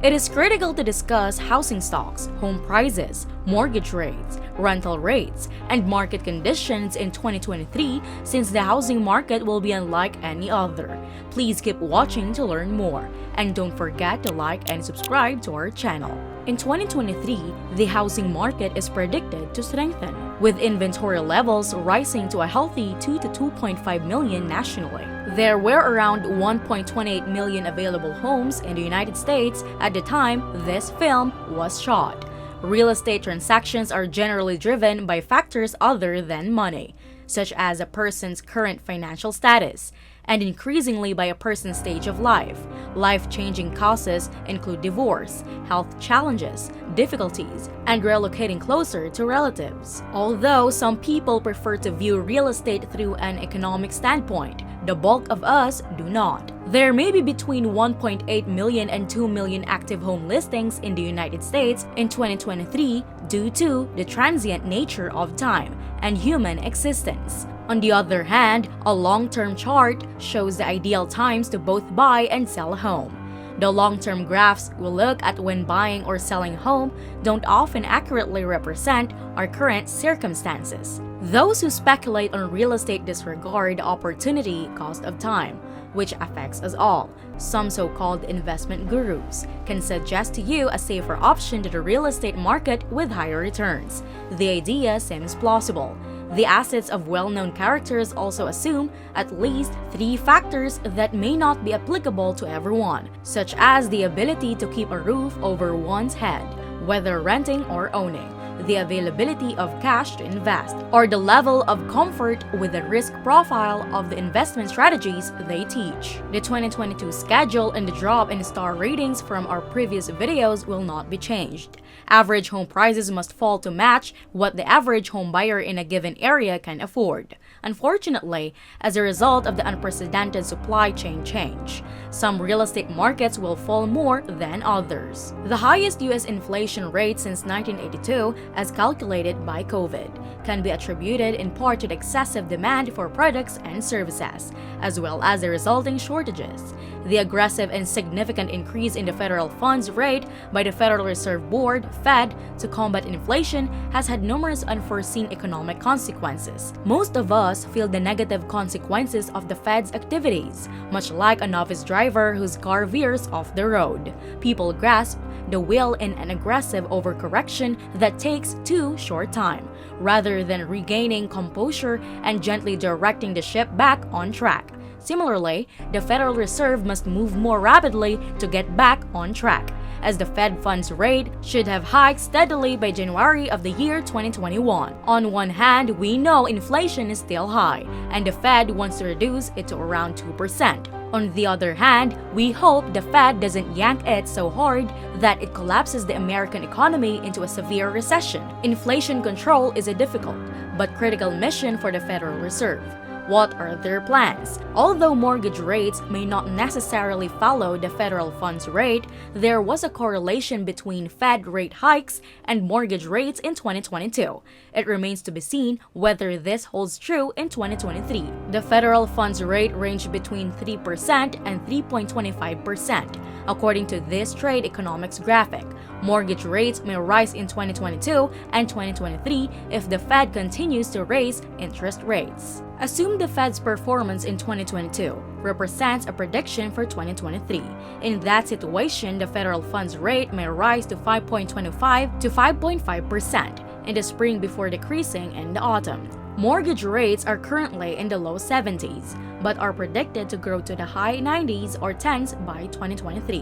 It is critical to discuss housing stocks, home prices, mortgage rates, rental rates, and market conditions in 2023 since the housing market will be unlike any other. Please keep watching to learn more, and don't forget to like and subscribe to our channel. In 2023, the housing market is predicted to strengthen, with inventory levels rising to a healthy 2 to 2.5 million nationally. There were around 1.28 million available homes in the United States at the time this film was shot. Real estate transactions are generally driven by factors other than money, such as a person's current financial status, and increasingly by a person's stage of life. Life-changing causes include divorce, health challenges, difficulties, and relocating closer to relatives. Although some people prefer to view real estate through an economic standpoint, the bulk of us do not. There may be between 1.8 million and 2 million active home listings in the United States in 2023 due to the transient nature of time and human existence. On the other hand, a long-term chart shows the ideal times to both buy and sell a home. The long-term graphs we look at when buying or selling a home don't often accurately represent our current circumstances. Those who speculate on real estate disregard the opportunity cost of time, which affects us all. Some so-called investment gurus can suggest to you a safer option to the real estate market with higher returns. The idea seems plausible. The assets of well-known characters also assume at least 3 factors that may not be applicable to everyone, such as the ability to keep a roof over one's head, whether renting or owning, the availability of cash to invest, or the level of comfort with the risk profile of the investment strategies they teach. The 2022 schedule and the drop in star ratings from our previous videos will not be changed. Average home prices must fall to match what the average home buyer in a given area can afford. Unfortunately, as a result of the unprecedented supply chain change, some real estate markets will fall more than others. The highest U.S. inflation rate since 1982, as calculated by COVID, can be attributed in part to the excessive demand for products and services, as well as the resulting shortages. The aggressive and significant increase in the federal funds rate by the Federal Reserve Board, Fed, to combat inflation has had numerous unforeseen economic consequences. Most of us feel the negative consequences of the Fed's activities, much like a novice driver whose car veers off the road. People grasp the wheel in an aggressive overcorrection that takes too short time, rather than regaining composure and gently directing the ship back on track. Similarly, the Federal Reserve must move more rapidly to get back on track, as the Fed funds rate should have hiked steadily by January of the year 2021. On one hand, we know inflation is still high, and the Fed wants to reduce it to around 2%. On the other hand, we hope the Fed doesn't yank it so hard that it collapses the American economy into a severe recession. Inflation control is a difficult but critical mission for the Federal Reserve. What are their plans? Although mortgage rates may not necessarily follow the federal funds rate, there was a correlation between Fed rate hikes and mortgage rates in 2022. It remains to be seen whether this holds true in 2023. The federal funds rate ranged between 3% and 3.25%. According to this trade economics graphic, mortgage rates may rise in 2022 and 2023 if the Fed continues to raise interest rates. Assume the Fed's performance in 2022 represents a prediction for 2023. In that situation, the federal funds rate may rise to 5.25 to 5.5% in the spring before decreasing in the autumn. Mortgage rates are currently in the low 70s, but are predicted to grow to the high 90s or 10s by 2023.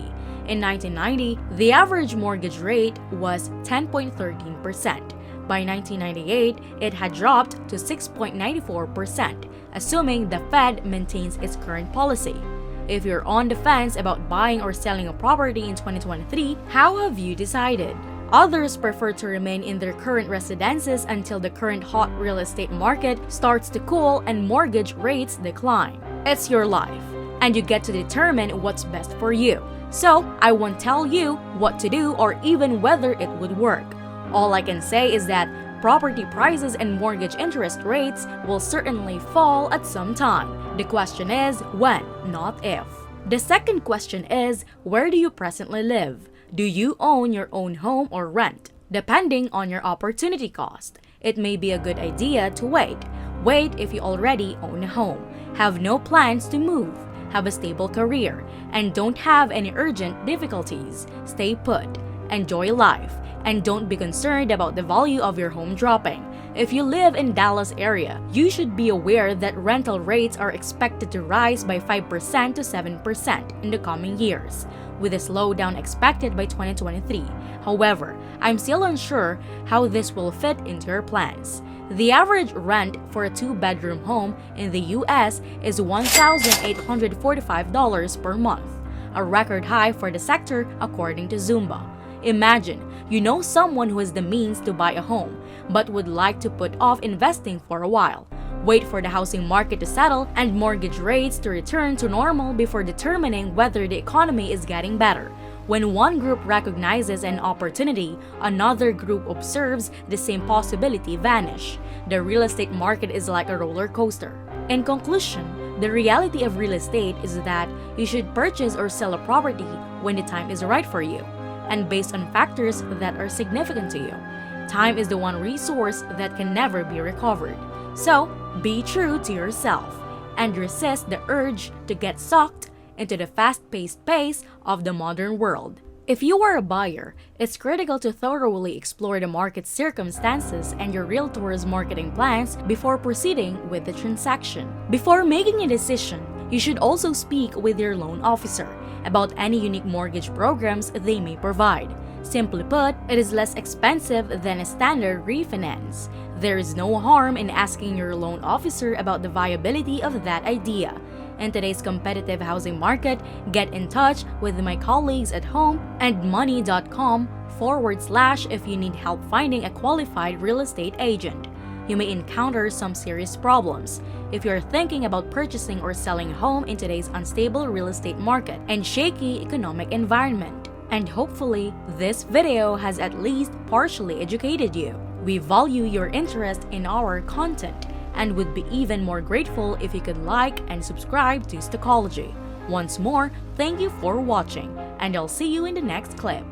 In 1990, the average mortgage rate was 10.13%. By 1998, it had dropped to 6.94%, assuming the Fed maintains its current policy. If you're on the fence about buying or selling a property in 2023, how have you decided? Others prefer to remain in their current residences until the current hot real estate market starts to cool and mortgage rates decline. It's your life, and you get to determine what's best for you. So, I won't tell you what to do or even whether it would work. All I can say is that property prices and mortgage interest rates will certainly fall at some time. The question is when, not if. The second question is, where do you presently live? Do you own your own home or rent? Depending on your opportunity cost, it may be a good idea to wait. Wait if you already own a home, have no plans to move, have a stable career, and don't have any urgent difficulties. Stay put, enjoy life, and don't be concerned about the value of your home dropping. If you live in Dallas area, you should be aware that rental rates are expected to rise by 5% to 7% in the coming years, with a slowdown expected by 2023. However, I'm still unsure how this will fit into your plans. The average rent for a 2-bedroom home in the US is $1,845 per month, a record high for the sector according to Zumba. Imagine you know someone who has the means to buy a home but would like to put off investing for a while. Wait for the housing market to settle and mortgage rates to return to normal before determining whether the economy is getting better. When one group recognizes an opportunity, another group observes the same possibility vanish. The real estate market is like a roller coaster. In conclusion, the reality of real estate is that you should purchase or sell a property when the time is right for you, and based on factors that are significant to you. Time is the one resource that can never be recovered. So, be true to yourself and resist the urge to get sucked into the fast-paced pace of the modern world. If you are a buyer, it's critical to thoroughly explore the market circumstances and your realtor's marketing plans before proceeding with the transaction. Before making a decision, you should also speak with your loan officer about any unique mortgage programs they may provide. Simply put, it is less expensive than a standard refinance. There is no harm in asking your loan officer about the viability of that idea. In today's competitive housing market, get in touch with my colleagues at homeandmoney.com/, if you need help finding a qualified real estate agent. You may encounter some serious problems if you're thinking about purchasing or selling a home in today's unstable real estate market and shaky economic environment. And hopefully, this video has at least partially educated you. We value your interest in our content and would be even more grateful if you could like and subscribe to Stockology. Once more, thank you for watching, and I'll see you in the next clip.